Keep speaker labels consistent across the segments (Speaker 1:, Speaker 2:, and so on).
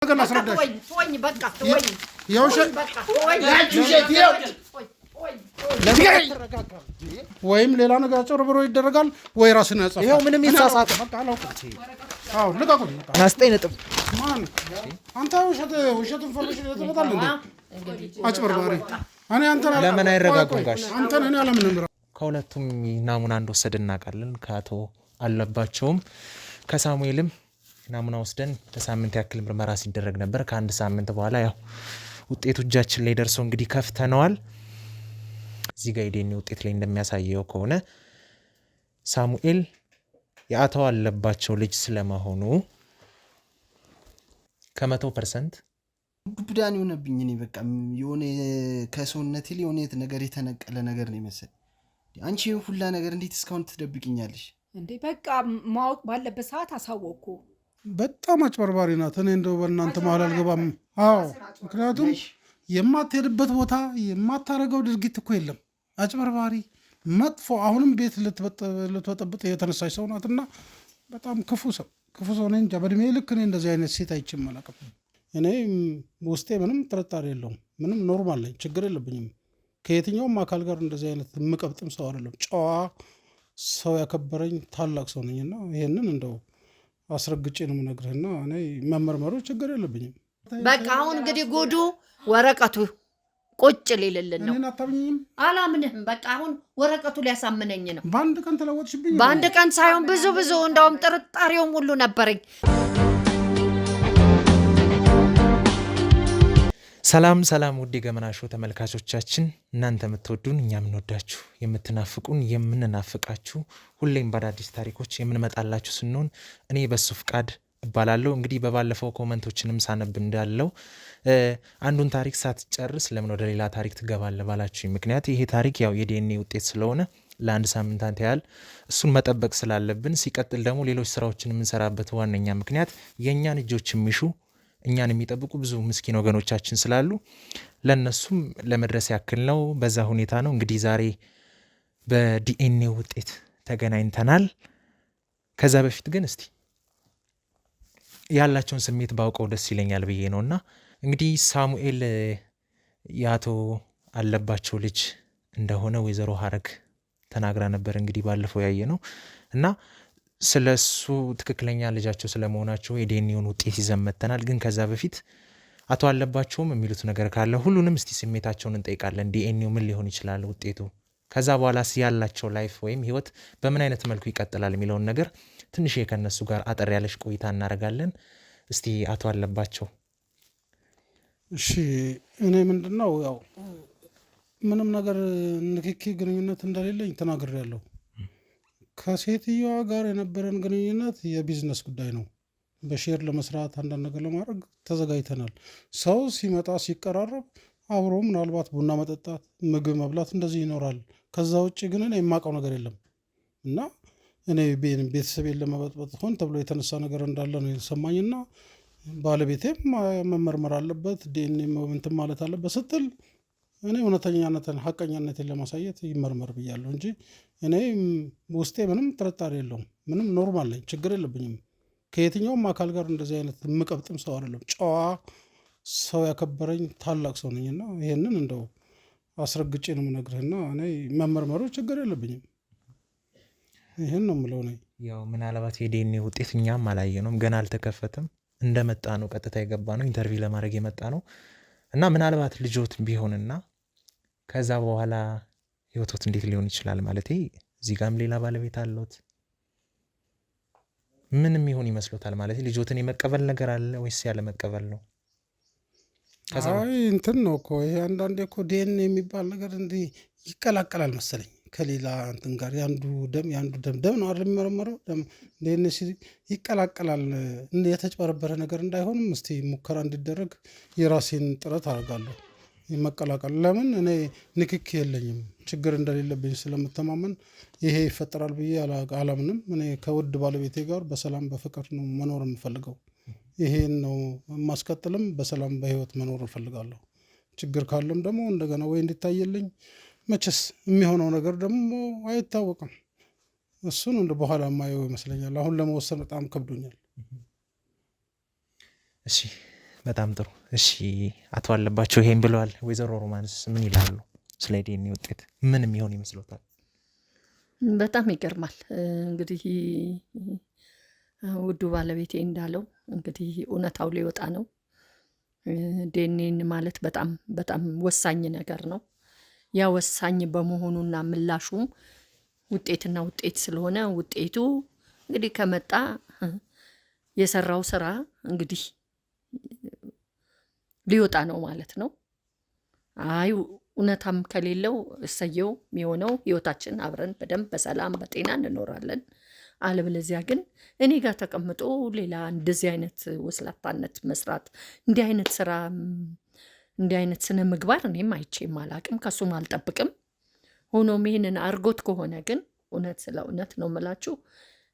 Speaker 1: ገና አስረዳሽ
Speaker 2: ተወኝ በቃ ተወኝ
Speaker 1: የውሸት
Speaker 2: በቃ ተወኝ
Speaker 1: ወይም ሌላ ነገር አጭበርብሮ ይደረጋል ወይ ራስን ያጻፋል።
Speaker 3: ይሄው ምንም ይሳሳት
Speaker 1: በቃ አላውቅም። አዎ ልቀቁኝ።
Speaker 3: ናስጠኝ ነጥብ
Speaker 1: ማን አንተ ውሸት ኢንፎርሜሽን የተመጣለ እንዴ አጭበርባሪ። እኔ አንተ
Speaker 3: ለምን አይረጋጉም ጋሽ?
Speaker 1: አንተ እኔ አለምንም
Speaker 3: ከሁለቱም ናሙና እንደወሰድ እናውቃለን። ከአቶ አለባቸውም ከሳሙኤልም ናሙና ወስደን ለሳምንት ያክል ምርመራ ሲደረግ ነበር። ከአንድ ሳምንት በኋላ ያው ውጤቱ እጃችን ላይ ደርሶ እንግዲህ ከፍተነዋል። እዚህ ጋር የዲኤንኤ ውጤት ላይ እንደሚያሳየው ከሆነ ሳሙኤል የአቶ አለባቸው ልጅ ስለመሆኑ ከ100%
Speaker 4: ዱብዳን የሆነብኝ እኔ በቃ የሆነ ከሰውነቴ ላይ የሆነ ነገር የተነቀለ ነገር ነው ይመስል። አንቺ ሁላ ነገር እንዴት እስካሁን ትደብቅኛለሽ
Speaker 2: እንዴ? በቃ ማወቅ ባለበት ሰዓት አሳወቅኩ።
Speaker 1: በጣም አጭበርባሪ ናት። እኔ እንደው በእናንተ መሀል አልገባም። አዎ ምክንያቱም የማትሄድበት ቦታ የማታረገው ድርጊት እኮ የለም። አጭበርባሪ መጥፎ፣ አሁንም ቤት ልትበጠብጥ የተነሳች ሰው ናትና በጣም ክፉ ሰው ነኝ። እንጃ በእድሜ ልክ እኔ እንደዚህ አይነት ሴት አይቼም አላውቅም። እኔ ውስጤ ምንም ጥርጣሬ የለውም። ምንም ኖርማል ነኝ፣ ችግር የለብኝም። ከየትኛውም አካል ጋር እንደዚህ አይነት የምቀብጥም ሰው አይደለም። ጨዋ ሰው ያከበረኝ ታላቅ ሰው ነኝና ይሄንን እንደው አስረግጬ ነው የምነግርህና እኔ መመርመሩ ችግር የለብኝም።
Speaker 2: በቃ አሁን እንግዲህ ጉዱ ወረቀቱ ቁጭ ሊልልን ነው።
Speaker 1: እኔን አታምኝም?
Speaker 2: አላምንህም። በቃ አሁን ወረቀቱ ሊያሳምነኝ ነው።
Speaker 1: በአንድ ቀን ተለወጥሽብኝ።
Speaker 2: በአንድ ቀን ሳይሆን ብዙ እንደውም ጥርጣሬውም ሁሉ ነበረኝ።
Speaker 3: ሰላም ውድ የገመና ሾው ተመልካቾቻችን፣ እናንተ የምትወዱን እኛ የምንወዳችሁ፣ የምትናፍቁን የምንናፍቃችሁ፣ ሁሌም በአዳዲስ ታሪኮች የምንመጣላችሁ ስንሆን እኔ በሱ ፍቃድ እባላለሁ። እንግዲህ በባለፈው ኮመንቶችንም ሳነብ እንዳለው አንዱን ታሪክ ሳትጨርስ ለምን ወደ ሌላ ታሪክ ትገባለህ ባላችሁኝ ምክንያት ይሄ ታሪክ ያው የዲኤንኤ ውጤት ስለሆነ ለአንድ ሳምንታት ያህል እሱን መጠበቅ ስላለብን፣ ሲቀጥል ደግሞ ሌሎች ስራዎችን የምንሰራበት ዋነኛ ምክንያት የእኛን እጆች የሚሹ እኛን የሚጠብቁ ብዙ ምስኪን ወገኖቻችን ስላሉ ለነሱም ለመድረስ ያክል ነው። በዛ ሁኔታ ነው እንግዲህ ዛሬ በዲኤንኤ ውጤት ተገናኝተናል። ከዛ በፊት ግን እስቲ ያላቸውን ስሜት ባውቀው ደስ ይለኛል ብዬ ነውና እንግዲህ ሳሙኤል የአቶ አለባቸው ልጅ እንደሆነ ወይዘሮ ሀረግ ተናግራ ነበር እንግዲህ ባለፈው ያየ ነው እና ስለሱ ትክክለኛ ልጃቸው ስለመሆናቸው የዲኤንኤውን ውጤት ይዘን መጥተናል። ግን ከዛ በፊት አቶ አለባቸውም የሚሉት ነገር ካለ ሁሉንም እስቲ ስሜታቸውን እንጠይቃለን። ዲኤንኤው ምን ሊሆን ይችላል ውጤቱ፣ ከዛ በኋላ ያላቸው ላይፍ ወይም ህይወት በምን አይነት መልኩ ይቀጥላል የሚለውን ነገር ትንሽ ከነሱ ጋር አጠር ያለች ቆይታ እናደርጋለን። እስቲ አቶ አለባቸው።
Speaker 1: እሺ እኔ ምንድነው ያው ምንም ነገር ንክኪ ግንኙነት እንደሌለኝ ተናግሬያለሁ። ከሴትዮዋ ጋር የነበረን ግንኙነት የቢዝነስ ጉዳይ ነው። በሼር ለመስራት አንዳንድ ነገር ለማድረግ ተዘጋጅተናል። ሰው ሲመጣ ሲቀራረብ አብሮ ምናልባት ቡና መጠጣት፣ ምግብ መብላት እንደዚህ ይኖራል። ከዛ ውጭ ግን እኔ የማውቀው ነገር የለም እና እኔ ቤተሰቤን ለመበጥበጥ ሆን ተብሎ የተነሳ ነገር እንዳለ ነው የተሰማኝና ባለቤቴም መመርመር አለበት ዲኤንኤ እንትን ማለት አለበት ስትል እኔ እውነተኛነትን ሐቀኛነትን ለማሳየት ይመርመር ብያለሁ እንጂ እኔ ውስጤ ምንም ጥርጣሬ የለውም። ምንም ኖርማል ነኝ፣ ችግር የለብኝም። ከየትኛውም አካል ጋር እንደዚህ አይነት የምቀብጥም ሰው አይደለም። ጨዋ ሰው ያከበረኝ ታላቅ ሰው ነኝና ይሄንን እንደው አስረግጬ ነው የምነግርህና እኔ መመርመሩ ችግር የለብኝም። ይሄን ነው የምለው። ነኝ
Speaker 3: ያው ምናልባት የዲኤንኤ ውጤት እኛም አላየነውም፣ ገና አልተከፈተም። እንደመጣ ነው ቀጥታ የገባ ነው፣ ኢንተርቪው ለማድረግ የመጣ ነው እና ምናልባት ልጆት ቢሆንና ከዛ በኋላ ህይወቶት እንዴት ሊሆን ይችላል? ማለት እዚህ ጋርም ሌላ ባለቤት አለዎት፣ ምንም ይሆን ይመስሎታል? ማለት ልጆትን የመቀበል ነገር አለ ወይስ ያለ መቀበል ነው?
Speaker 1: አይ እንትን ነው እኮ ይሄ አንዳንዴ እኮ ዲኤንኤ የሚባል ነገር እንዲህ ይቀላቀላል መሰለኝ ከሌላ እንትን ጋር ያንዱ ደም ነው አይደል የሚመረመረው። ደም ዲኤንኤ ይቀላቀላል። የተጭበረበረ ነገር እንዳይሆንም እስቲ ሙከራ እንዲደረግ የራሴን ጥረት አደርጋለሁ። መቀላቀል ለምን እኔ ንክኪ የለኝም፣ ችግር እንደሌለብኝ ስለምተማመን ይሄ ይፈጠራል ብዬ አላምንም። እኔ ከውድ ባለቤቴ ጋር በሰላም በፍቅር ነው መኖር የምፈልገው። ይሄን ነው ማስቀጥልም፣ በሰላም በህይወት መኖር እፈልጋለሁ። ችግር ካለም ደግሞ እንደገና ወይ እንዲታየልኝ መቼስ የሚሆነው ነገር ደግሞ አይታወቅም። እሱን እንደ በኋላ ማየው ይመስለኛል። አሁን ለመወሰን በጣም ከብዶኛል።
Speaker 3: እሺ በጣም ጥሩ። እሺ አቶ አለባቸው ይሄን ብለዋል። ወይዘሮ ሮማንስ ምን ይላሉ? ስለ ዲኤንኤ ውጤት ምን የሚሆን ይመስሎታል?
Speaker 2: በጣም ይገርማል። እንግዲህ ውዱ ባለቤቴ እንዳለው እንግዲህ እውነታው ሊወጣ ነው። ዲኤንኤን ማለት በጣም በጣም ወሳኝ ነገር ነው። ያ ወሳኝ በመሆኑና ምላሹም ውጤትና ውጤት ስለሆነ ውጤቱ እንግዲህ ከመጣ የሰራው ስራ እንግዲህ ሊወጣ ነው ማለት ነው። አይ እውነታም ከሌለው እሰየው የሚሆነው ህይወታችን አብረን በደንብ በሰላም በጤና እንኖራለን። አለበለዚያ ግን እኔ ጋር ተቀምጦ ሌላ እንደዚህ አይነት ወስላታነት መስራት እንዲህ አይነት ስራ እንዲህ አይነት ስነ ምግባር እኔም አይቼም አላቅም፣ ከሱም አልጠብቅም። ሆኖም ይህንን አርጎት ከሆነ ግን እውነት ስለ እውነት ነው የምላችሁ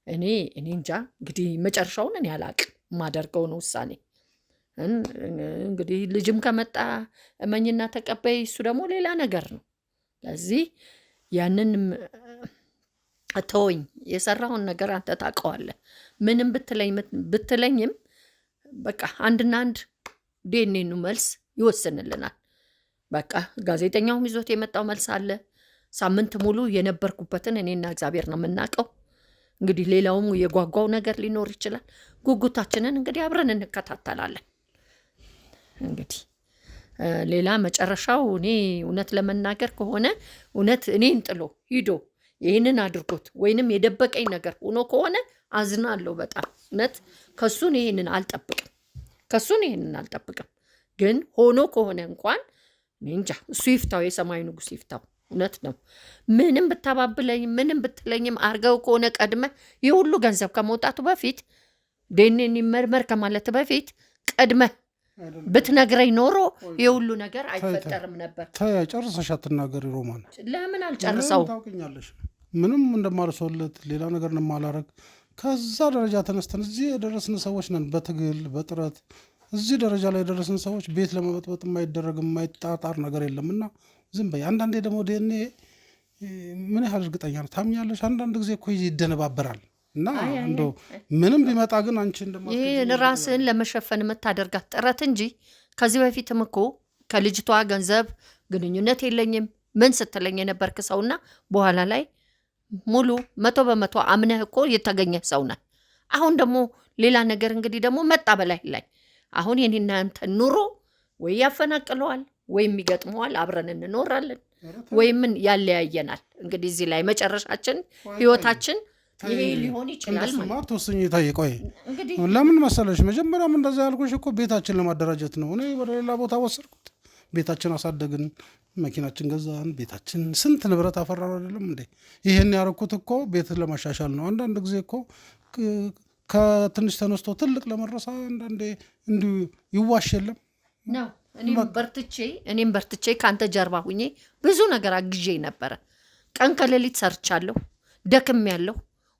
Speaker 2: እኔ እንጃ እንግዲህ መጨረሻውን እኔ አላቅም። የማደርገውን ውሳኔ እንግዲህ ልጅም ከመጣ እመኝና ተቀበይ፣ እሱ ደግሞ ሌላ ነገር ነው። ለዚህ ያንን ተወኝ፣ የሰራውን ነገር አንተ ታውቀዋለህ። ምንም ብትለኝም በቃ አንድና አንድ ዲኤንኤኑ መልስ ይወስንልናል። በቃ ጋዜጠኛውም ይዞት የመጣው መልስ አለ። ሳምንት ሙሉ የነበርኩበትን እኔና እግዚአብሔር ነው የምናውቀው። እንግዲህ ሌላውም የጓጓው ነገር ሊኖር ይችላል። ጉጉታችንን እንግዲህ አብረን እንከታተላለን። እንግዲህ ሌላ መጨረሻው እኔ እውነት ለመናገር ከሆነ እውነት እኔን ጥሎ ሂዶ ይህንን አድርጎት ወይንም የደበቀኝ ነገር ሆኖ ከሆነ አዝናለሁ በጣም እውነት። ከሱን ይህንን አልጠብቅም። ግን ሆኖ ከሆነ እንኳን እንጃ እሱ ይፍታው፣ የሰማይ ንጉሥ ይፍታው። እውነት ነው። ምንም ብታባብለኝ ምንም ብትለኝም አርገው ከሆነ ቀድመ ይህ ሁሉ ገንዘብ ከመውጣቱ በፊት ዲኤንኤ ይመርመር ከማለት በፊት ቀድመ ብትነግረኝ ኖሮ ይህ ሁሉ ነገር አይፈጠርም ነበር።
Speaker 1: ጨርሰሽ አትናገሪ ሮማን።
Speaker 2: ለምን አልጨርሰው?
Speaker 1: ታውቂኛለሽ ምንም እንደማልሰውለት ሌላ ነገር እንደማላረግ ከዛ ደረጃ ተነስተን እዚህ የደረስን ሰዎች ነን። በትግል በጥረት እዚህ ደረጃ ላይ የደረስን ሰዎች ቤት ለመበጥበጥ የማይደረግ የማይጣጣር ነገር የለምና ዝም በይ። አንዳንዴ ደግሞ ዲኤንኤ ምን ያህል እርግጠኛ ነው ታምኛለሽ? አንዳንድ ጊዜ እኮ ይደነባበራል እና እንደው ምንም ቢመጣ ግን አንቺ
Speaker 2: ይህን ራስህን ለመሸፈን የምታደርጋት ጥረት እንጂ ከዚህ በፊትም እኮ ከልጅቷ ገንዘብ ግንኙነት የለኝም ምን ስትለኝ የነበርክ ሰውና በኋላ ላይ ሙሉ 100% አምነህ እኮ የተገኘ ሰው ነህ። አሁን ደግሞ ሌላ ነገር እንግዲህ ደግሞ መጣ በላይ ላይ አሁን የኔና አንተ ኑሮ ወይ ያፈናቅለዋል ወይም ይገጥመዋል፣ አብረን እንኖራለን ወይም ያለያየናል። እንግዲህ እዚህ ላይ መጨረሻችን ህይወታችን ይሄ ሊሆን ይችላል ማለት
Speaker 1: ተወስኝ ይታይ። ቆይ ለምን መሰለሽ መጀመሪያም እንደዛ ያልኩሽ እኮ ቤታችን ለማደራጀት ነው። እኔ ወደ ሌላ ቦታ ወሰድኩት፣ ቤታችን አሳደግን፣ መኪናችን ገዛን፣ ቤታችን ስንት ንብረት አፈራን አይደለም እንዴ? ይሄን ያደረኩት እኮ ቤት ለማሻሻል ነው። አንዳንድ ጊዜ እኮ ከትንሽ ተነስቶ ትልቅ ለመድረስ አንዳንዴ እንዲሁ ይዋሽ የለም
Speaker 2: ነው። እኔም በርትቼ ከአንተ ጀርባ ሁኜ ብዙ ነገር አግዤ ነበረ። ቀን ከሌሊት ሰርቻለሁ፣ ደክም ያለሁ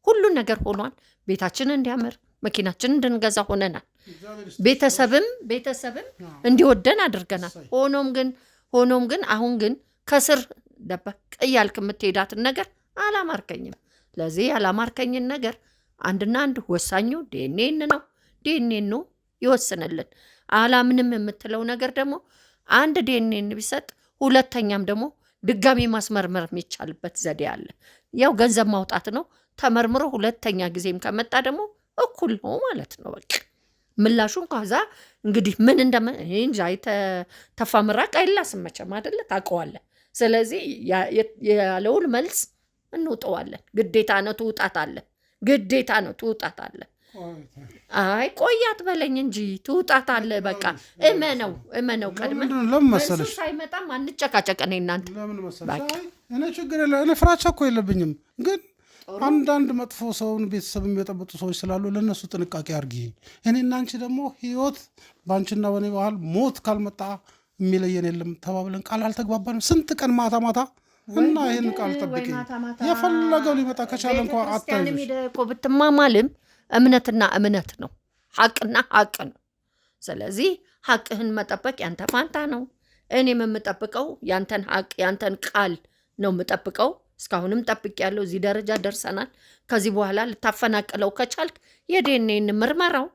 Speaker 2: ሁሉን ነገር ሆኗል። ቤታችን እንዲያምር መኪናችን እንድንገዛ ሆነናል። ቤተሰብም እንዲወደን አድርገናል። ሆኖም ግን አሁን ግን ከስር ደበቅ እያልክ የምትሄዳትን ነገር አላማርከኝም። ለዚህ ያላማርከኝን ነገር አንድና አንድ ወሳኙ ዲኤንኤን ነው። ዲኤንኤን ነው ይወስንልን። አላምንም የምትለው ነገር ደግሞ አንድ ዲኤንኤን ቢሰጥ ሁለተኛም ደግሞ ድጋሚ ማስመርመር የሚቻልበት ዘዴ አለ። ያው ገንዘብ ማውጣት ነው። ተመርምሮ ሁለተኛ ጊዜም ከመጣ ደግሞ እኩል ነው ማለት ነው። በቃ ምላሹን ከዛ እንግዲህ ምን እንጃ ተፋምራቅ አይላስም መቼም አይደለ? ታውቀዋለህ። ስለዚህ ያለውን መልስ እንውጠዋለን። ግዴታ ነው ትውጣታለህ። አይ ቆያት በለኝ እንጂ ትውጣታለህ። በቃ እመነው ቀድመን መልሱ ሳይመጣም አንጨቃጨቅ። እኔ እናንተ
Speaker 1: እኔ ችግር የለ፣ እኔ ፍራቻ እኮ የለብኝም። ግን አንዳንድ መጥፎ ሰውን ቤተሰብ የሚበጠብጡ ሰዎች ስላሉ ለእነሱ ጥንቃቄ አድርጊ። እኔና አንቺ ደግሞ ህይወት በአንቺና በእኔ ባህል ሞት ካልመጣ የሚለየን የለም ተባብለን ቃል አልተግባባንም። ስንት ቀን ማታ እና ይህን ቃል ጠብቂ። የፈለገው ሊመጣ ከቻለ እንኳ አታይሽ
Speaker 2: እኮ ብትማማልም እምነትና እምነት ነው፣ ሀቅና ሀቅ ነው። ስለዚህ ሀቅህን መጠበቅ ያንተ ፋንታ ነው። እኔም የምጠብቀው ያንተን ሀቅ ያንተን ቃል ነው የምጠብቀው። እስካሁንም ጠብቅ ያለው እዚህ ደረጃ ደርሰናል። ከዚህ በኋላ ልታፈናቅለው ከቻልክ የዲኤንኤን ምርመራው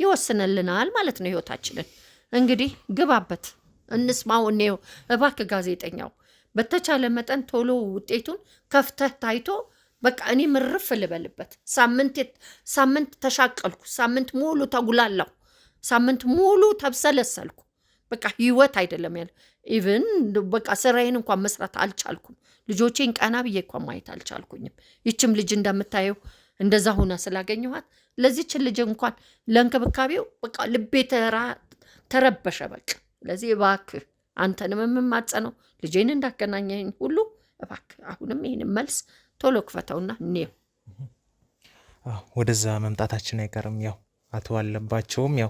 Speaker 2: ይወስንልናል ማለት ነው ህይወታችንን። እንግዲህ ግባበት፣ እንስማው፣ እንየው። እባክህ ጋዜጠኛው በተቻለ መጠን ቶሎ ውጤቱን ከፍተህ ታይቶ በቃ እኔ ምርፍ ልበልበት። ሳምንት ተሻቀልኩ፣ ሳምንት ሙሉ ተጉላላሁ፣ ሳምንት ሙሉ ተብሰለሰልኩ። በቃ ህይወት አይደለም ያለ ኢቭን በቃ ስራዬን እንኳን መስራት አልቻልኩም። ልጆቼን ቀና ብዬ እንኳን ማየት አልቻልኩኝም። ይችም ልጅ እንደምታየው እንደዛ ሆና ስላገኘኋት ለዚች ልጅ እንኳን ለእንክብካቤው በቃ ልቤ ተረበሸ። በቃ ስለዚህ እባክህ አንተንም የምማጸነው ልጄን እንዳገናኘኝ ሁሉ እባክህ አሁንም ይህን መልስ ቶሎ ክፈተውና እኔው
Speaker 3: ወደዛ መምጣታችን አይቀርም። ያው አቶ አለባቸውም ያው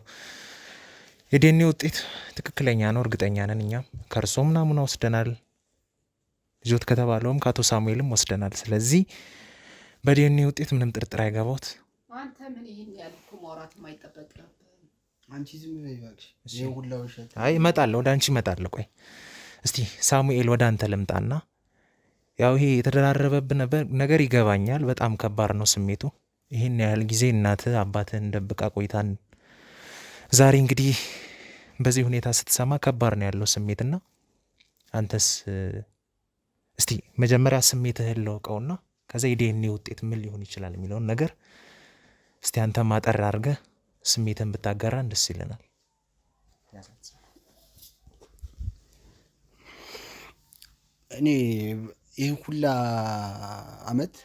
Speaker 3: የዲኤንኤ ውጤት ትክክለኛ ነው እርግጠኛ ነን። እኛም ከእርሶም ናሙና ወስደናል፣ ልጆት ከተባለውም ከአቶ ሳሙኤልም ወስደናል። ስለዚህ በዲኤንኤ ውጤት ምንም ጥርጥር አይገባውት።
Speaker 2: አንተ ምን ይሄን ያልኩ ማውራት የማይጠበቅ ነበር።
Speaker 4: አንቺ ዝም በይ እባክሽ። የሁላው ሸት
Speaker 3: አይ እመጣለሁ፣ ወደ አንቺ እመጣለሁ። ቆይ እስቲ ሳሙኤል ወደ አንተ ልምጣና ያው ይሄ የተደራረበብን ነገር ይገባኛል። በጣም ከባድ ነው ስሜቱ። ይሄን ያህል ጊዜ እናትህ አባትህን ደብቃ ቆይታን ዛሬ እንግዲህ በዚህ ሁኔታ ስትሰማ ከባድ ነው ያለው ስሜትና አንተስ እስቲ መጀመሪያ ስሜትህን ለውቀውና ከዛ የዲኤንኤ ውጤት ምን ሊሆን ይችላል የሚለውን ነገር እስቲ አንተ ማጠር አድርገህ ስሜትን ብታጋራን ደስ ይለናል።
Speaker 4: እኔ ይህ ሁላ አመት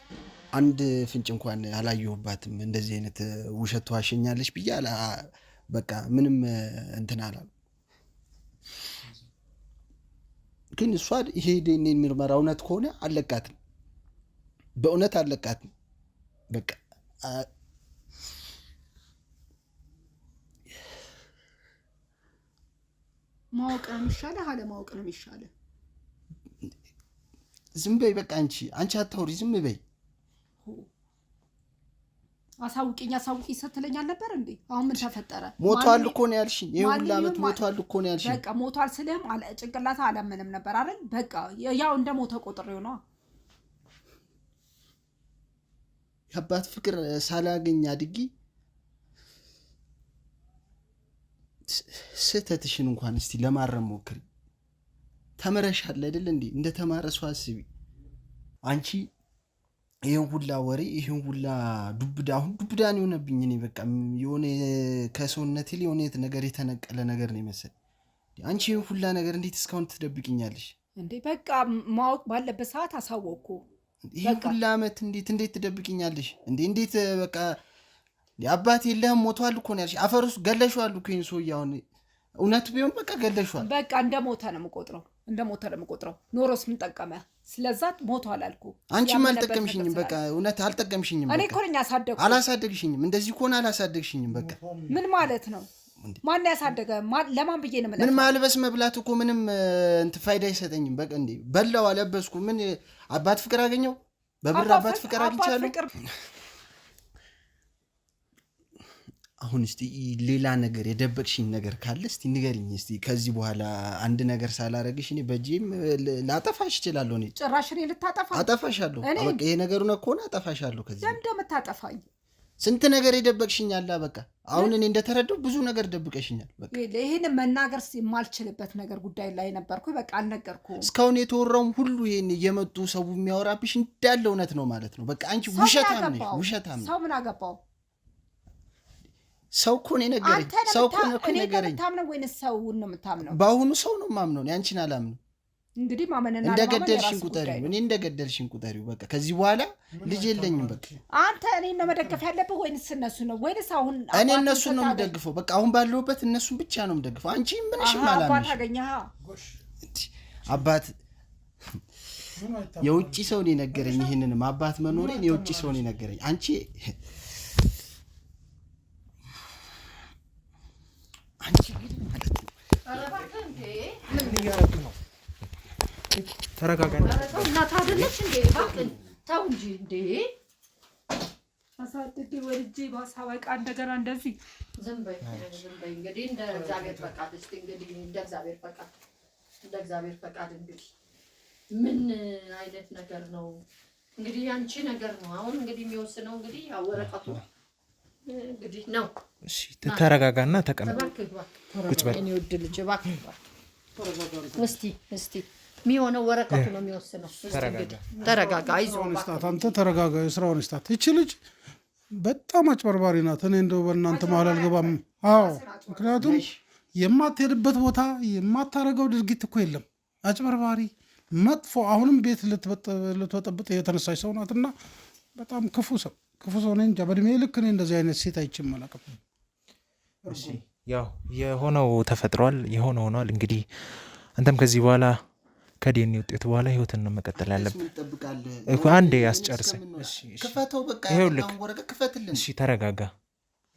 Speaker 4: አንድ ፍንጭ እንኳን አላየሁባትም። እንደዚህ አይነት ውሸት ተዋሸኛለች ብዬ በቃ ምንም እንትን አላሉ። ግን እሷ ይሄ ዲኤንኤ ምርመራ እውነት ከሆነ አለቃትም፣ በእውነት አለቃትም። በቃ
Speaker 5: ማወቅ ነው የሚሻለህ፣ አለማወቅ ነው የሚሻለህ?
Speaker 4: ዝም በይ በቃ። አንቺ አታውሪ፣ ዝም በይ።
Speaker 5: አሳውቂኝ ስትለኝ አልነበር እንዴ? አሁን ምን ተፈጠረ?
Speaker 4: ሞቷል እኮ ነው ያልሽኝ። ይሄ ሁሉ አመት ሞቷል እኮ ነው ያልሽኝ።
Speaker 5: በቃ ሞቷል ስልህም ጭንቅላት አላመንም ነበር አይደል? በቃ ያው እንደ ሞተ ቆጥሬው ነው።
Speaker 4: የአባት ፍቅር ሳላገኝ አድጊ ስህተትሽን እንኳን እስቲ ለማረም ሞክሪ። ተምረሻል አይደል እንዴ? እንደ ተማረ ሰው አስቢ። አንቺ ይሄን ሁላ ወሬ ይሄን ሁላ ዱብዳ ነው የሆነብኝ። እኔ በቃ የሆነ ከሰውነቴ ላይ የሆነ ነገር የተነቀለ ነገር ነው መሰል። አንቺ ይሄን ሁላ ነገር እንዴት እስካሁን ትደብቅኛለሽ
Speaker 5: እንዴ? በቃ ማወቅ ባለበት ሰዓት አሳወቅኩ።
Speaker 4: ይሄን ሁላ አመት እንዴት ትደብቅኛለሽ እንዴ? እንዴት በቃ አባት የለህም ሞቷል እኮ ነው ያልሽ። አፈር ውስጥ ገለሽዋል እኮ ይሄን ሰውዬ። አሁን እውነት ቢሆን በቃ ገለሽዋል።
Speaker 5: በቃ እንደሞተ ነው የምቆጥረው። ኖሮስ ምን ጠቀመ? ስለዛ ሞቷል አልኩ።
Speaker 4: አንቺም አልጠቀምሽኝም። በቃ እውነት አልጠቀምሽኝም።
Speaker 5: እኔ እኮ ነኝ ያሳደግኩት።
Speaker 4: አላሳደግሽኝም። እንደዚህ ከሆነ አላሳደግሽኝም። በቃ
Speaker 5: ምን ማለት ነው? ማን ያሳደገ? ለማን ብዬ ነው?
Speaker 4: ምን ማልበስ መብላት እኮ ምንም እንትን ፋይዳ አይሰጠኝም። በቃ እንዴ በላው አለበስኩ። ምን አባት ፍቅር አገኘው? በብር አባት ፍቅር አግኝቻለሁ። አሁን እስቲ ሌላ ነገር የደበቅሽኝ ነገር ካለ እስቲ ንገሪኝ። እስቲ ከዚህ በኋላ አንድ ነገር ሳላረግሽ እኔ በጂም ላጠፋሽ እችላለሁ። እኔ
Speaker 5: ጭራሽ እኔ ልታጠፋ?
Speaker 4: አጠፋሻለሁ። በቃ ይሄ ነገሩ ነው ከሆነ አጠፋሻለሁ። ከዚህ
Speaker 5: ለምን የምታጠፋኝ?
Speaker 4: ስንት ነገር የደበቅሽኝ አለ። በቃ አሁን እኔ እንደተረዳው ብዙ ነገር ደብቀሽኛል። በቃ
Speaker 5: ይሄን መናገር የማልችልበት ነገር ጉዳይ ላይ ነበርኩ። በቃ አልነገርኩም።
Speaker 4: እስካሁን የተወራውን ሁሉ ይሄን እየመጡ ሰው የሚያወራብሽ እንዳለ እውነት ነው ማለት ነው። በቃ አንቺ ውሸታም ነሽ። ውሸታም ነሽ።
Speaker 5: ሰው ምን አገባው?
Speaker 4: ሰው እኮ ነው የነገረኝ። ሰው እኮ ነው የነገረኝ።
Speaker 5: የምታምነው ወይንስ ሰውን ነው የምታምነው?
Speaker 4: በአሁኑ ሰው ነው የማምነው። እኔ አንቺን አላምነው።
Speaker 5: እንግዲህ ማመንና
Speaker 4: እንደገደልሽኝ ቁጠሪው። እኔ እንደገደልሽኝ ቁጠሪው። በቃ ከዚህ በኋላ ልጅ የለኝም። በቃ
Speaker 5: አንተ እኔን ነው መደገፍ ያለብህ ወይንስ እነሱ ነው? ወይንስ አሁን
Speaker 4: እኔ እነሱን ነው የምደግፈው። በቃ አሁን ባለሁበት እነሱን ብቻ ነው የምደግፈው። አንቺ ምንሽም አላምንሽ።
Speaker 5: አባት አገኘህ?
Speaker 4: አባት የውጭ ሰው ነው የነገረኝ። ይሄንንም አባት መኖሬን የውጭ ሰው ነው የነገረኝ። አንቺ
Speaker 3: ተረጋጋ።
Speaker 2: እናት አይደለች እንዴ? እባክህ ተው እንጂ እንዴ።
Speaker 5: አሳድጌ ወልጄ ባሳበቃ እንደገና እንደዚህ
Speaker 2: ዝም በይ። እንግዲህ እንደ እግዚአብሔር ፈቃድ እስቲ እንግዲህ እንደ እግዚአብሔር ፈቃድ እንግዲህ ምን አይነት ነገር ነው እንግዲህ ያንቺ ነገር ነው። አሁን እንግዲህ የሚወስነው እንግዲህ ያው ወረቀቱ እንግዲህ ነው።
Speaker 3: እሺ ተረጋጋና ተቀመጥ። ቁጭ በል።
Speaker 2: እኔ ውድ ልጅ እባክህ እስቲ የሚሆነው ወረቀቱ ነው የሚወስነው። ተረጋጋ፣ አይዞህ
Speaker 1: አንተ ተረጋጋ። የስራውን ስታት ይቺ ልጅ በጣም አጭበርባሪ ናት። እኔ እንደው በእናንተ መሀል አልገባም። አዎ ምክንያቱም የማትሄድበት ቦታ የማታረገው ድርጊት እኮ የለም። አጭበርባሪ፣ መጥፎ፣ አሁንም ቤት ልትበጠብጥ የተነሳች ሰው ናትና በጣም ክፉ ሰው ነኝ። እንጃ በእድሜ ልክ እኔ እንደዚህ አይነት ሴት አይቼም አላውቅም።
Speaker 3: ያው የሆነው ተፈጥሯል፣ የሆነ ሆኗል። እንግዲህ አንተም ከዚህ በኋላ ከዲኤንኤ ውጤቱ በኋላ ህይወትን ነው መቀጠል ያለብን። አንዴ ያስጨርሰኝ። እሺ ተረጋጋ።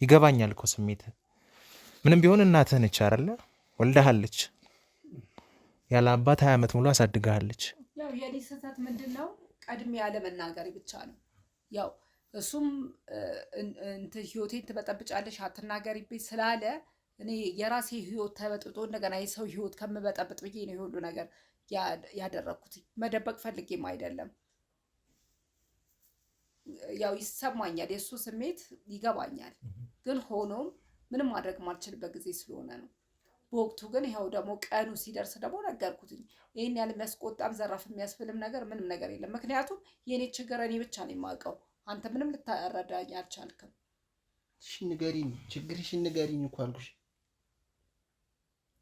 Speaker 3: ይገባኛል እኮ ስሜት። ምንም ቢሆን እናትህ ነች አይደለ? ወልዳሃለች። ያለ አባት 20 ዓመት ሙሉ አሳድጋሃለች።
Speaker 5: ያው የኔ ስህተት ምንድን ነው? ቀድሜ ያለ መናገር ብቻ ነው። ያው እሱም ህይወቴን ትበጠብጫለሽ አትናገሪብኝ ስላለ እኔ የራሴ ህይወት ተበጥጦ እንደገና የሰው ህይወት ከምበጠብጥ ብዬ ነው የሁሉ ነገር ያደረኩት። መደበቅ ፈልጌም አይደለም። ያው ይሰማኛል፣ የእሱ ስሜት ይገባኛል። ግን ሆኖም ምንም ማድረግ ማልችልበት ጊዜ ስለሆነ ነው። በወቅቱ ግን ይኸው ደግሞ ቀኑ ሲደርስ ደግሞ ነገርኩትኝ። ይህን ያህል የሚያስቆጣም ዘራፍ የሚያስብልም ነገር ምንም ነገር የለም። ምክንያቱም የእኔ ችግር እኔ ብቻ ነው የማውቀው። አንተ ምንም ልታረዳኝ አልቻልክም።
Speaker 4: እሺ ንገሪኝ፣ ችግርሽን ንገሪኝ እኮ አልኩሽ።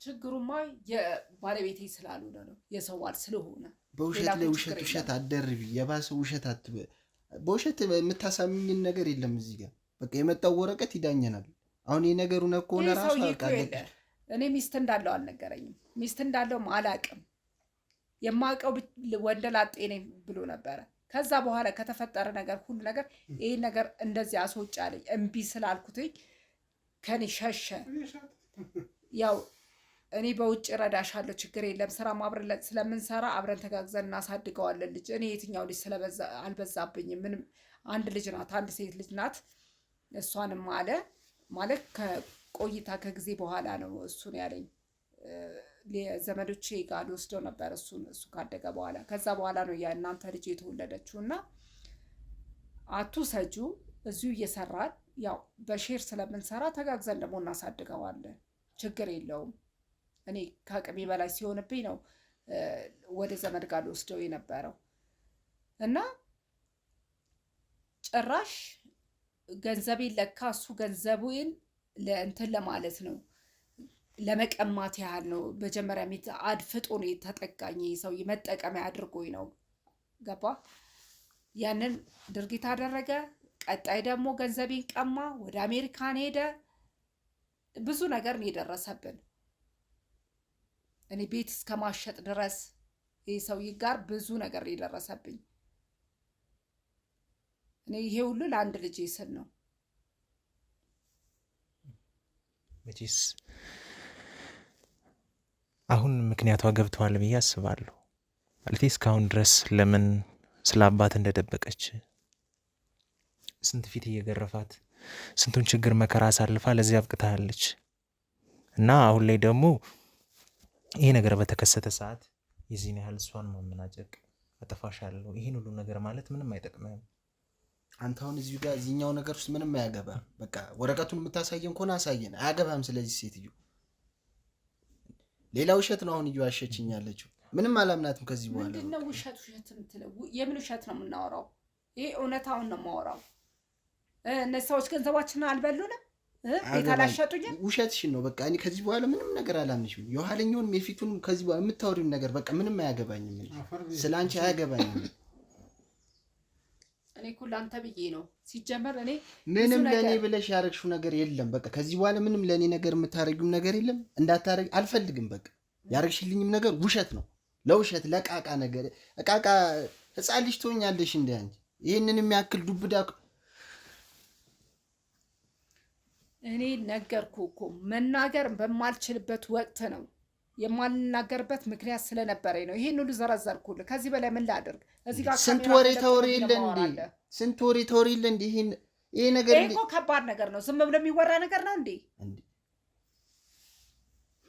Speaker 5: ችግሩማ የባለቤቴ ስላልሆነ ነው፣ የሰው ባል ስለሆነ።
Speaker 4: በውሸት ላይ ውሸት አትደርቢ። የባሰ ውሸት በውሸት የምታሳምኝን ነገር የለም እዚህ ጋር። በቃ የመጣው ወረቀት ይዳኘናል። አሁን የነገሩ ነኮነ ራሱ አውቃለች።
Speaker 5: እኔ ሚስት እንዳለው አልነገረኝም። ሚስት እንዳለው አላውቅም። የማውቀው ወንደላጤ ነኝ ብሎ ነበረ። ከዛ በኋላ ከተፈጠረ ነገር ሁሉ ነገር ይሄ ነገር እንደዚህ አስወጫለኝ። እምቢ ስላልኩትኝ ከኔ ሸሸ። ያው እኔ በውጭ ረዳሻለሁ፣ ችግር የለም፣ ስራ አብረን ስለምንሰራ አብረን ተጋግዘን እናሳድገዋለን ልጅ። እኔ የትኛው ልጅ ስለበዛ አልበዛብኝም። ምንም አንድ ልጅ ናት፣ አንድ ሴት ልጅ ናት። እሷንም አለ ማለት ከቆይታ ከጊዜ በኋላ ነው እሱን ያለኝ። ዘመዶቼ ጋር ልወስደው ነበር እሱ ካደገ በኋላ። ከዛ በኋላ ነው የእናንተ ልጅ የተወለደችው እና አትውሰጁ፣ እዚሁ እየሰራን ያው በሼር ስለምንሰራ ተጋግዘን ደግሞ እናሳድገዋለን፣ ችግር የለውም። እኔ ከአቅሜ በላይ ሲሆንብኝ ነው ወደ ዘመድ ጋር ልወስደው የነበረው እና ጭራሽ ገንዘቤን ለካ እሱ ገንዘቡን ለእንትን ለማለት ነው ለመቀማት ያህል ነው። መጀመሪያ አድፍጦ ነው የተጠቃኝ። ሰው መጠቀሚያ አድርጎኝ ነው። ገባ? ያንን ድርጊት አደረገ። ቀጣይ ደግሞ ገንዘቤን ቀማ። ወደ አሜሪካን ሄደ። ብዙ ነገር ነው የደረሰብን። እኔ ቤት እስከ ማሸጥ ድረስ ይህ ሰውዬ ጋር ብዙ ነገር የደረሰብኝ። እኔ ይሄ ሁሉ ለአንድ ልጅ ስል ነው።
Speaker 3: መቼስ አሁን ምክንያቷ ገብተዋል ብዬ አስባለሁ። ማለቴ እስካሁን ድረስ ለምን ስለ አባት እንደደበቀች፣ ስንት ፊት እየገረፋት ስንቱን ችግር መከራ አሳልፋ ለዚህ አብቅታለች እና አሁን ላይ ደግሞ ይሄ ነገር በተከሰተ ሰዓት የዚህን ያህል እሷን ማመናጨቅ፣ አጠፋሻለሁ፣ ይህን ሁሉ ነገር ማለት ምንም አይጠቅምም።
Speaker 4: አንተ አሁን እዚሁ ጋር እዚህኛው ነገር ውስጥ ምንም አያገባም። በቃ ወረቀቱን የምታሳየን ከሆነ አሳየን፣ አያገባም። ስለዚህ ሴትዮ ሌላ ውሸት ነው አሁን እየዋሸችኝ ያለችው። ምንም አላምናትም ከዚህ በኋላ።
Speaker 5: ምንድነው ውሸት የምትለው? የምን ውሸት ነው የምናወራው? ይሄ እውነታውን ነው የማወራው። እነዚህ ሰዎች ገንዘባችንን አልበሉንም፣ ቤት አላሸጡኝም።
Speaker 4: ውሸትሽን ነው በቃ። እኔ ከዚህ በኋላ ምንም ነገር አላምንሽም። የኋለኛውንም የፊቱንም ከዚህ በኋላ የምታወሪውን ነገር በቃ ምንም አያገባኝም። ስለ አንቺ አያገባኝም።
Speaker 5: እኔ እኮ ለአንተ ብዬ ነው ሲጀመር። እኔ
Speaker 4: ምንም ለእኔ ብለሽ ያደረግሽው ነገር የለም። በቃ ከዚህ በኋላ ምንም ለእኔ ነገር የምታደርጊውም ነገር የለም። እንዳታረጊ አልፈልግም። በቃ ያደረግሽልኝም ነገር ውሸት ነው። ለውሸት ለቃቃ ነገር እቃቃ ህፃን ልጅ ትሆኛለሽ እንደ አንቺ ይህንን የሚያክል ዱብዳ።
Speaker 5: እኔ ነገርኩ እኮ መናገር በማልችልበት ወቅት ነው የማልናገርበት ምክንያት ስለነበረኝ ነው። ይሄን ሁሉ ዘረዘርኩልህ። ከዚህ በላይ ምን ላድርግ? እዚህ ጋር
Speaker 4: ስንት ወሬ ተወሪ የለ እንዴ? ስንት ወሬ ተወሪ የለ እንዴ? ይሄ ነገር
Speaker 5: እኮ ከባድ ነገር ነው። ዝም ብሎ የሚወራ ነገር ነው እንዴ?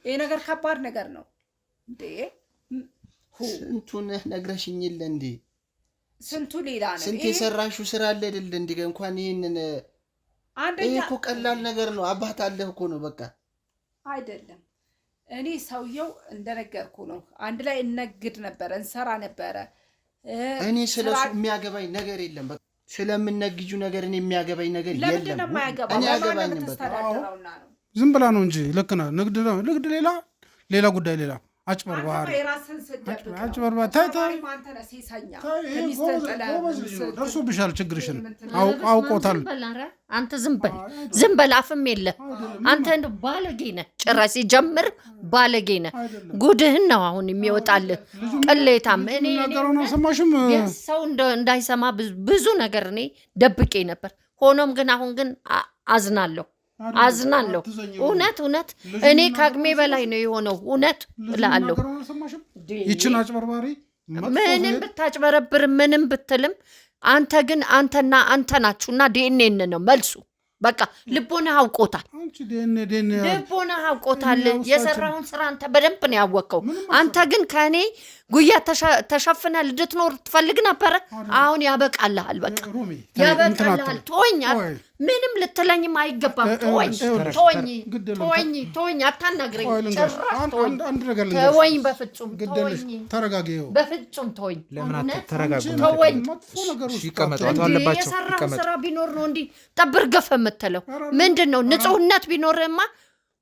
Speaker 5: ይሄ ነገር ከባድ ነገር ነው እንዴ?
Speaker 4: ስንቱን ነግረሽኝ የለ እንዴ?
Speaker 5: ስንቱ ሌላ ነው።
Speaker 4: ስንት የሰራሽው ስራ አለ አይደል እንዴ? እንኳን ይሄንን
Speaker 5: አንደኛ
Speaker 4: እኮ ቀላል ነገር ነው። አባት አለህ እኮ ነው በቃ
Speaker 5: አይደለም። እኔ ሰውየው እንደነገርኩ ነው። አንድ ላይ እነግድ ነበረ፣ እንሰራ ነበረ።
Speaker 4: እኔ ስለሱ የሚያገባኝ ነገር የለም። በቃ ስለምነግጁ ነገር እኔ የሚያገባኝ ነገር የለም።
Speaker 5: ለምንድን ነው የማያገባው?
Speaker 4: እኔ አገባኝም በቃ
Speaker 1: ዝም ብላ ነው እንጂ ልክ ነህ። ንግድ ሌላ ጉዳይ ሌላ አጭበርባሪ ደርሶብሻል። ችግርሽን አውቆታል።
Speaker 2: አንተ ዝም በል አፍም የለ አንተ እንደው ባለጌ ነህ። ጭራሽ ሲጀምር ባለጌ ነህ። ጉድህን ነው አሁን የሚወጣልህ ቅሌታም። እኔ ሰው እንዳይሰማ ብዙ ነገር እኔ ደብቄ ነበር። ሆኖም ግን አሁን ግን አዝናለሁ። እውነት እኔ ከአቅሜ በላይ ነው የሆነው። እውነት እላለሁ።
Speaker 1: ይችን አጭበርባሪ
Speaker 2: ምንም ብታጭበረብር ምንም ብትልም አንተ ግን አንተና አንተ ናችሁና ዲኤንኤን ነው መልሱ። በቃ ልቦና አውቆታል። የሰራውን ስራ አንተ በደንብ ነው ያወቀው። አንተ ግን ከእኔ ጉያ ተሸፍነ ልትኖር ትፈልግ ነበረ። አሁን ያበቃልሃል። በቃ ያበቃልሃል። ተወኝ። ምንም ልትለኝም አይገባም። ተወኝ። አታናግረኝ። ተወኝ። በፍጹም ተወኝ። የሰራው ስራ ቢኖር ነው እንዲህ ጠብር ገፈ የምትለው ምንድን ነው? ንጹህነት ቢኖርማ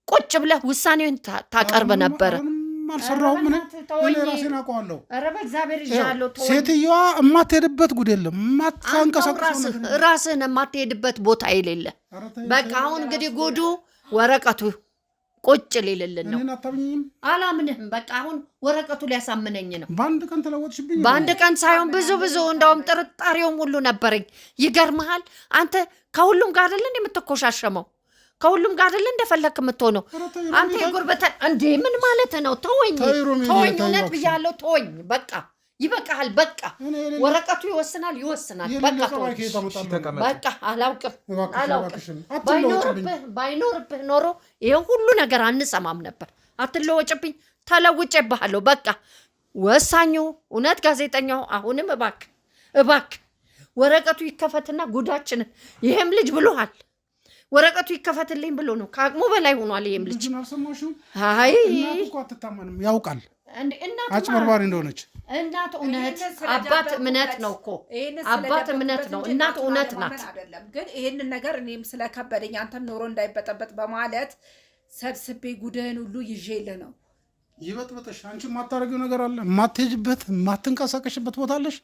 Speaker 2: ቁጭ ብለህ ውሳኔውን ታቀርብ ነበረ።
Speaker 1: አልሰራሁም። ምን ራሴን አውቀዋለሁ። ሴትዮዋ የማትሄድበት ጉድ የለም።
Speaker 2: ራስህን የማትሄድበት ቦታ የሌለ በቃ አሁን እንግዲህ ጉዱ ወረቀቱ ቁጭ ሊልልን ነው። አላምንህም። በቃ አሁን ወረቀቱ ሊያሳምነኝ ነው።
Speaker 1: በአንድ ቀን ተለወጥሽብኝ።
Speaker 2: በአንድ ቀን ሳይሆን ብዙ እንደውም ጥርጣሬውም ሁሉ ነበረኝ። ይገርምሃል፣ አንተ ከሁሉም ጋር አይደል የምትኮሻሸመው? ከሁሉም ጋር አይደል እንደፈለክ የምትሆነው? አንተ የጉርበተ እንዴ ምን ማለት ነው? ተወኝ። እውነት ብያለሁ። ተወኝ። በቃ ይበቃሃል። በቃ ወረቀቱ ይወስናል። በቃ አላውቅም። ባይኖርብህ ኖሮ ይሄን ሁሉ ነገር አንሰማም ነበር። አትለወጭብኝ። ተለውጬብሃለሁ። በቃ ወሳኙ እውነት ጋዜጠኛው አሁንም እባክህ ወረቀቱ ይከፈትና ጉዳችንን ይሄም ልጅ ብሎሃል። ወረቀቱ ይከፈትልኝ ብሎ ነው። ከአቅሙ በላይ ሆኗል። ይሄም ልጅ አይ
Speaker 1: አትታመንም። ያውቃል አጭበርባሪ እንደሆነች።
Speaker 2: እናት እውነት አባት እምነት ነው እኮ አባት እምነት ነው። እናት እውነት ናት።
Speaker 5: ግን ይሄንን ነገር እኔም ስለከበደኝ አንተም ኖሮ እንዳይበጠበጥ በማለት ሰብስቤ ጉድህን ሁሉ ይዤልህ ነው።
Speaker 1: ይበጥበጥሽ። አንቺ የማታደርጊው ነገር አለ። የማትሄጂበት የማትንቀሳቀሽበት ቦታ አለሽ።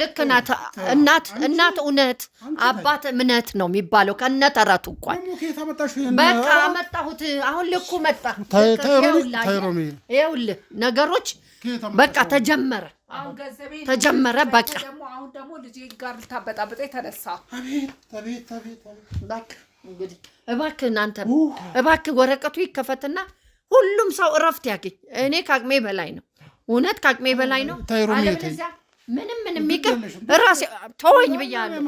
Speaker 2: ልክ ናት። እናት እውነት አባት እምነት ነው የሚባለው ከነተረቱ እንኳን። በቃ አመጣሁት። አሁን ልኩ መጣ። ይኸውልህ ነገሮች በቃ ተጀመረ። በቃ
Speaker 5: አሁን ደግሞ ልጄ ጋር ልታበጣበጠ ተነሳ።
Speaker 2: እንግዲህ እባክህ ወረቀቱ ይከፈትና ሁሉም ሰው እረፍት ያገኝ። እኔ ከአቅሜ በላይ ነው። እውነት ከአቅሜ በላይ ነው። ምንም ይቅር ራሴ ተወኝ ብያለሁ።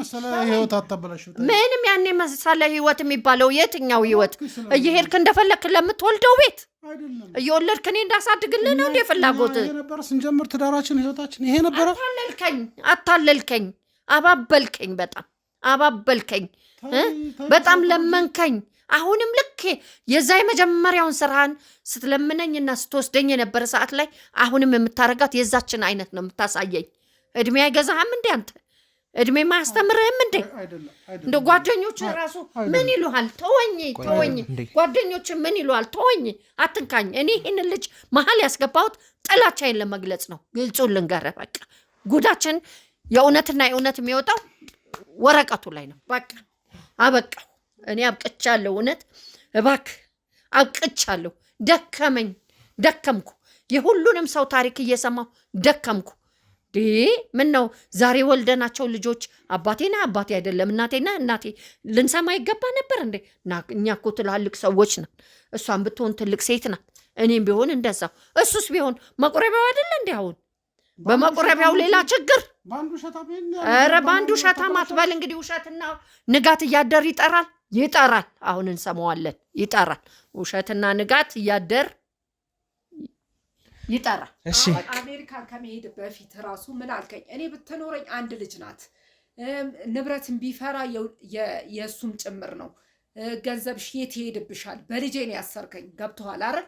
Speaker 2: ምንም ያኔ መሰለ ህይወት የሚባለው የትኛው ህይወት? እየሄድክ እንደፈለክ ለምትወልደው ቤት እየወለድክ እኔ እንዳሳድግልህ ነው እንደ ፍላጎት
Speaker 1: ነበር። ስንጀምር ትዳራችን ህይወታችን ይሄ ነበረ።
Speaker 2: አታለልከኝ፣ አባበልከኝ፣ በጣም አባበልከኝ፣ በጣም ለመንከኝ። አሁንም ልክ የዛ የመጀመሪያውን ስራህን ስትለምነኝና ስትወስደኝ የነበረ ሰዓት ላይ አሁንም የምታረጋት የዛችን አይነት ነው የምታሳየኝ። እድሜ አይገዛህም እንዴ አንተ? እድሜ ማያስተምርህም እንዴ? እንደ ጓደኞች ራሱ ምን ይሉሃል? ተወኝ። ጓደኞች ምን ይሉሃል? ተወኝ፣ አትንካኝ። እኔ ይህንን ልጅ መሀል ያስገባሁት ጥላቻዬን ለመግለጽ ነው። ግልጹን ልንገርህ፣ በቃ ጉዳችን የእውነትና የእውነት የሚወጣው ወረቀቱ ላይ ነው። በቃ አበቃው። እኔ አብቅቻለሁ። እውነት እባክህ አብቅቻለሁ። ደከምኩ። የሁሉንም ሰው ታሪክ እየሰማሁ ደከምኩ። ምን ነው ዛሬ ወልደናቸው ልጆች አባቴና አባቴ አይደለም እናቴና እናቴ ልንሰማ ይገባ ነበር እንዴ? እኛ እኮ ትላልቅ ሰዎች ነን። እሷን ብትሆን ትልቅ ሴት ናት። እኔም ቢሆን እንደዛው። እሱስ ቢሆን መቁረቢያው አይደለ እንዴ? አሁን በመቁረቢያው ሌላ ችግር። ኧረ በአንዱ ሸታም አትበል እንግዲህ። ውሸትና ንጋት እያደር ይጠራል። አሁን እንሰማዋለን። ይጠራል። ውሸትና ንጋት እያደር ይጠራል።
Speaker 5: አሜሪካን ከመሄድ በፊት ራሱ ምን አልከኝ? እኔ ብትኖረኝ አንድ ልጅ ናት ንብረትን ቢፈራ የእሱም ጭምር ነው። ገንዘብሽ የት ይሄድብሻል? በልጄ ነው ያሰርከኝ። ገብቶሃል አይደል?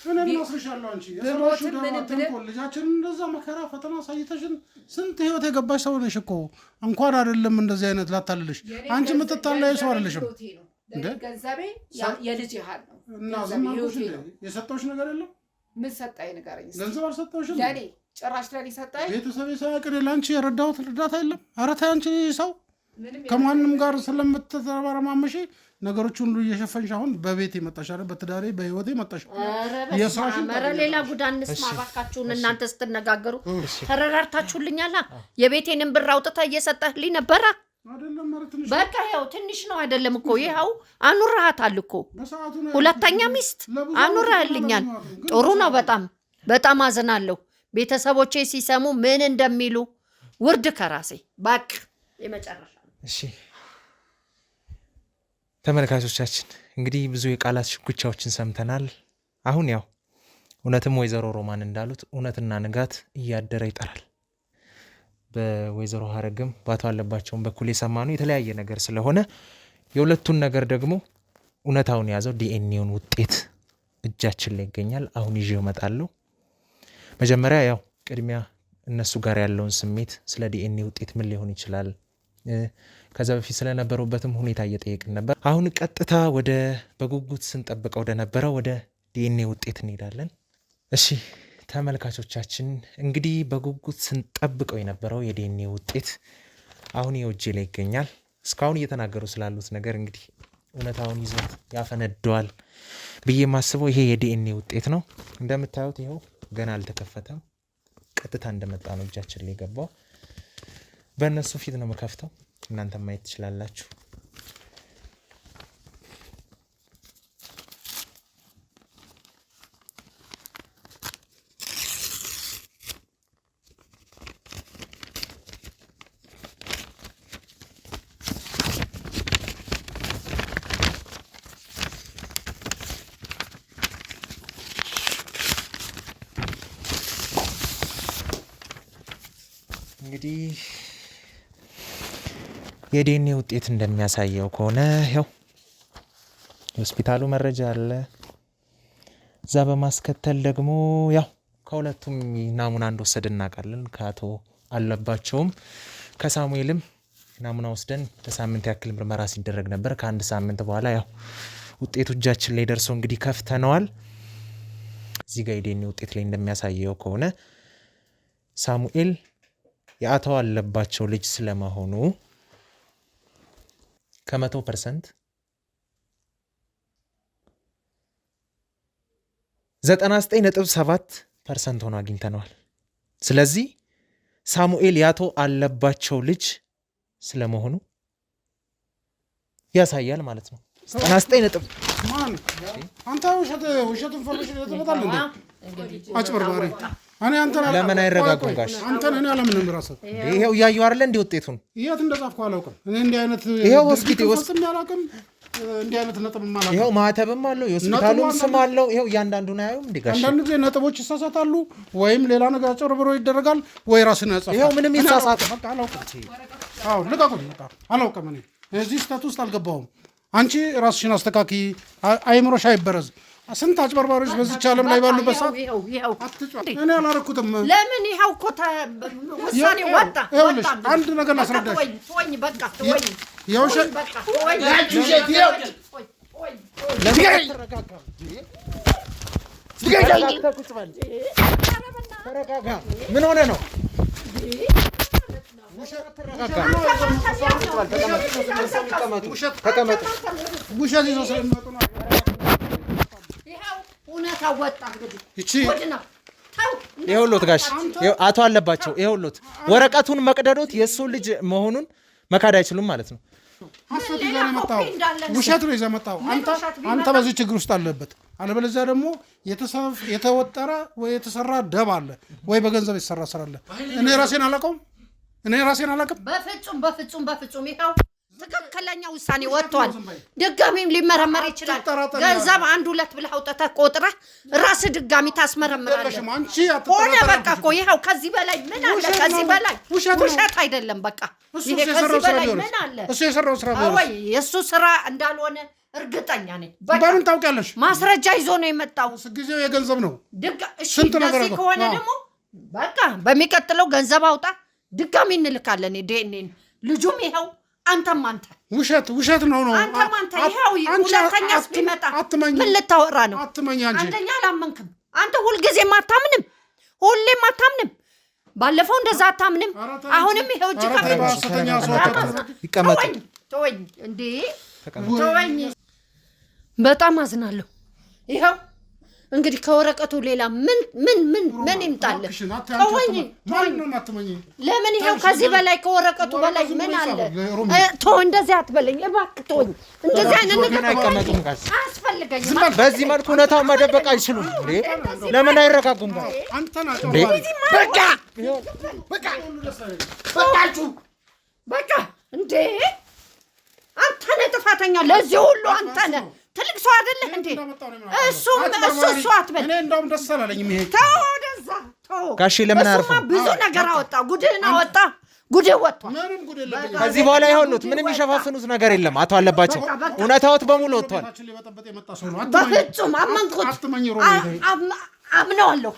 Speaker 1: እኔ ምን አስርሻለሁ? አንቺ የሰራሽው ደግሞ ልጃችንን እንደዛ መከራ ፈተና ሳይተሽን ስንት ህይወት የገባሽ ሰው ነሽ እኮ። እንኳን አይደለም እንደዚህ አይነት ላታልልሽ። አንቺ የምትታለይ ሰው አይደለሽም
Speaker 5: እንዴ? ገንዘቤ የልጅ ያህል ነው
Speaker 1: እና ዘማንኩሽ የሰጠውሽ ነገር የለም?
Speaker 5: ምን ሰጣኝ ንገረኝ።
Speaker 1: ገንዘብ አልሰጠውሽም?
Speaker 5: ለኔ ጭራሽ ለኔ ሰጣኝ።
Speaker 1: ቤተሰቤ ሳያቅድ ለአንቺ የረዳሁት እርዳታ የለም? ኧረ ተይ አንቺ ሰው ከማንም ጋር ስለምትተረማመሽ ነገሮች ሁሉ እየሸፈንሽ አሁን በቤት መጣሽ አይደል? በትዳሬ በህይወቴ መጣሽ።
Speaker 2: ኧረ ሌላ ጉዳይ እንስማ እባካችሁን። እናንተ ስትነጋገሩ ተረራርታችሁልኛላ። የቤቴንም ብር አውጥተህ እየሰጠህልኝ ነበረ
Speaker 1: አይደለም? ኧረ ትንሽ
Speaker 2: በቃ ያው ትንሽ ነው አይደለም እኮ ይኸው አኑረሃታል እኮ ሁለተኛ ሚስት አኑረህልኛል። ጥሩ ነው። በጣም አዝናለሁ። ቤተሰቦቼ ሲሰሙ ምን እንደሚሉ ውርድ ከራሴ በቃ የመጨረሻ።
Speaker 3: እሺ ተመልካቾቻችን እንግዲህ ብዙ የቃላት ሽኩቻዎችን ሰምተናል። አሁን ያው እውነትም ወይዘሮ ሮማን እንዳሉት እውነትና ንጋት እያደረ ይጠራል። በወይዘሮ ሀረግም በአቶ አለባቸውም በኩል የሰማነው የተለያየ ነገር ስለሆነ የሁለቱን ነገር ደግሞ እውነታውን የያዘው ዲኤንኤውን ውጤት እጃችን ላይ ይገኛል። አሁን ይዤው እመጣለሁ። መጀመሪያ ያው ቅድሚያ እነሱ ጋር ያለውን ስሜት ስለ ዲኤንኤ ውጤት ምን ሊሆን ይችላል ከዛ በፊት ስለነበሩበትም ሁኔታ እየጠየቅን ነበር። አሁን ቀጥታ ወደ በጉጉት ስንጠብቀው ወደ ነበረው ወደ ዲኤንኤ ውጤት እንሄዳለን። እሺ ተመልካቾቻችን እንግዲህ በጉጉት ስንጠብቀው የነበረው የዲኤንኤ ውጤት አሁን የእጄ ላይ ይገኛል። እስካሁን እየተናገሩ ስላሉት ነገር እንግዲህ እውነታውን ይዞት ያፈነደዋል ብዬ የማስበው ይሄ የዲኤንኤ ውጤት ነው። እንደምታዩት ይኸው ገና አልተከፈተም። ቀጥታ እንደመጣ ነው እጃችን ላይ ገባው። በእነሱ ፊት ነው መከፍተው። እናንተ ማየት ትችላላችሁ። እንግዲህ የዲኤንኤ ውጤት እንደሚያሳየው ከሆነ ያው የሆስፒታሉ መረጃ አለ። እዛ በማስከተል ደግሞ ያው ከሁለቱም ናሙና እንደወሰድ እናውቃለን። ከአቶ አለባቸውም ከሳሙኤልም ናሙና ወስደን ለሳምንት ያክል ምርመራ ሲደረግ ነበር። ከአንድ ሳምንት በኋላ ያው ውጤቱ እጃችን ላይ ደርሶ እንግዲህ ከፍተነዋል። እዚህ ጋር የዲኤንኤ ውጤት ላይ እንደሚያሳየው ከሆነ ሳሙኤል የአቶ አለባቸው ልጅ ስለመሆኑ ከ100% 99.7% ሆኖ አግኝተነዋል። ስለዚህ ሳሙኤል የአቶ አለባቸው ልጅ ስለመሆኑ ያሳያል ማለት ነው። 99
Speaker 1: ማን አንተ ውሸት ኢንፎርሜሽን ይተበታል እንዴ? አጭበርባሪ እኔ አንተ
Speaker 3: ለምን አይረጋጉም ጋሽ?
Speaker 1: አንተ እኔ አለምንም ራስህ
Speaker 3: ይሄው እያዩ አይደለ እንዴ ውጤቱን?
Speaker 1: የት እንደጻፍኩ አላውቅም። እኔ እንዲህ አይነት
Speaker 3: ይሄው ሆስፒታል ውስጥ
Speaker 1: አላውቅም። እንዲህ አይነት ነጥብ ማለት
Speaker 3: ይሄው ማህተብም አለው፣ የሆስፒታሉም ስም አለው። ይሄው እያንዳንዱን አያዩም እንዴ ጋሽ?
Speaker 1: አንዳንድ ጊዜ ነጥቦች ይሳሳታሉ፣ ወይም ሌላ ነገር አጭበርብሮ ይደረጋል፣ ወይ ራስን ያጻፋል።
Speaker 3: ይሄው ምንም ይሳሳት
Speaker 1: በቃ አላውቅም። አዎ ልቀቁኝ። በቃ አላውቅም። እኔ እዚህ ስህተት ውስጥ አልገባሁም። አንቺ ራስሽን አስተካኪ፣ አይምሮሽ አይበረዝ። ስንት አጭበርባሪዎች በዚች ዓለም ላይ ባሉበት ሰዓት እኔ አላረኩትም።
Speaker 2: ለምን ይኸው እኮ ውሳኔ ወጣ።
Speaker 1: አንድ ነገር ላስረዳሽ።
Speaker 2: ተወኝ በቃ ተወኝ።
Speaker 1: የውሸት
Speaker 3: ምን ሆነ ነው?
Speaker 1: ውሸት ይዞ ስለሚመጡ ነው።
Speaker 3: ይኸውልዎት ጋሽ አቶ አለባቸው ይኸውልዎት ወረቀቱን መቅደዶት የእሱ ልጅ መሆኑን መካድ አይችሉም ማለት ነው።
Speaker 1: ሐሰት ይዘህ ነው የመጣው። ውሸት ነው ይዘህ መጣው። አንተ በዚህ ችግር ውስጥ አለበት። አለበለዚያ ደግሞ የተወጠረ ወይ የተሰራ ደብ አለ ወይ በገንዘብ የተሰራ ስራ አለ። እኔ ራሴን አላውቀውም። በፍጹም ይኸው
Speaker 2: ትክክለኛ ውሳኔ ወጥቷል። ድጋሚም ሊመረመር ይችላል። ገንዘብ 1-2 ብለህ አውጥተህ ቆጥረህ ራስህ ድጋሚ ታስመረምራለህ። ሆነ በቃ እኮ ይኸው። ከዚህ በላይ ምን አለ? ከዚህ በላይ ውሸት አይደለም። በቃ ይሄ ከዚህ በላይ ምን አለ?
Speaker 1: እሱ የሰራው ስራ
Speaker 2: ወይ የእሱ ስራ እንዳልሆነ እርግጠኛ ነኝ።
Speaker 1: በምን ታውቂያለሽ?
Speaker 2: ማስረጃ ይዞ ነው የመጣው።
Speaker 1: ጊዜው የገንዘብ ነው።
Speaker 2: ስንት ነገር ከሆነ ደግሞ በቃ በሚቀጥለው ገንዘብ አውጣ፣ ድጋሚ እንልካለን ዲኤንኤን። ልጁም ይኸው፣ አንተም አንተ
Speaker 1: ውሸት ነው።
Speaker 2: አንተም አንተ ይኸው። ሁለተኛስ ቢመጣ ምን ልታወራ ነው? አንደኛ አላመንክም አንተ። ሁልጊዜም አታምንም፣ ሁሌም አታምንም። ባለፈው እንደዛ አታምንም፣ አሁንም ይኸው እጅ ተወኝ እንዴ ተወኝ። በጣም አዝናለሁ። ይኸው እንግዲህ ከወረቀቱ ሌላ ምን ይምጣልህ? ተወኝ። ለምን ይኸው ከዚህ በላይ ከወረቀቱ በላይ ምን አለ? እንደዚህ አትበለኝ እባክህ ተወኝ። እንደዚህ አይነት ነገር አያስፈልገኝም።
Speaker 3: በዚህ መልኩ እውነታውን መደበቅ አይችሉም። ለምን አይረጋጉም?
Speaker 2: በቃ እንዴ አንተ ነህ ጥፋተኛ። ለዚህ ሁሉ አንተ ነህ። ትልቅ ሰው አይደለህ እንዴ? እሱ አትበል።
Speaker 1: እኔ እንደውም ደስ አላለኝም። ይሄ
Speaker 2: ተው ወደዛ ተው።
Speaker 3: ጋሼ ለምን አርፈው?
Speaker 2: ብዙ ነገር አወጣ፣ ጉድህን አወጣ። ጉድህ ወጥቷል።
Speaker 3: ከዚህ በኋላ ይሆኑት ምንም ይሸፋፍኑት ነገር የለም። አቶ አለባቸው እውነታዎት በሙሉ ወጥቷል።
Speaker 2: በፍጹም አመንኩት፣ አምነዋለሁ።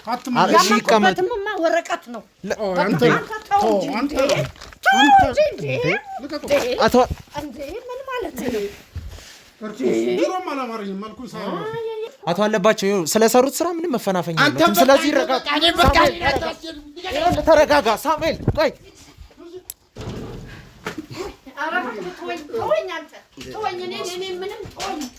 Speaker 2: ያመንኩበትማ ወረቀት ነው።
Speaker 3: አቶ አለባቸው ስለሰሩት ስራ ምንም መፈናፈኛ የለም። ስለዚህ ተረጋጋ ሳሙኤል። ቆይ
Speaker 2: ተወኝ፣ አንተ ተወኝ። እኔ ምንም ተወኝ።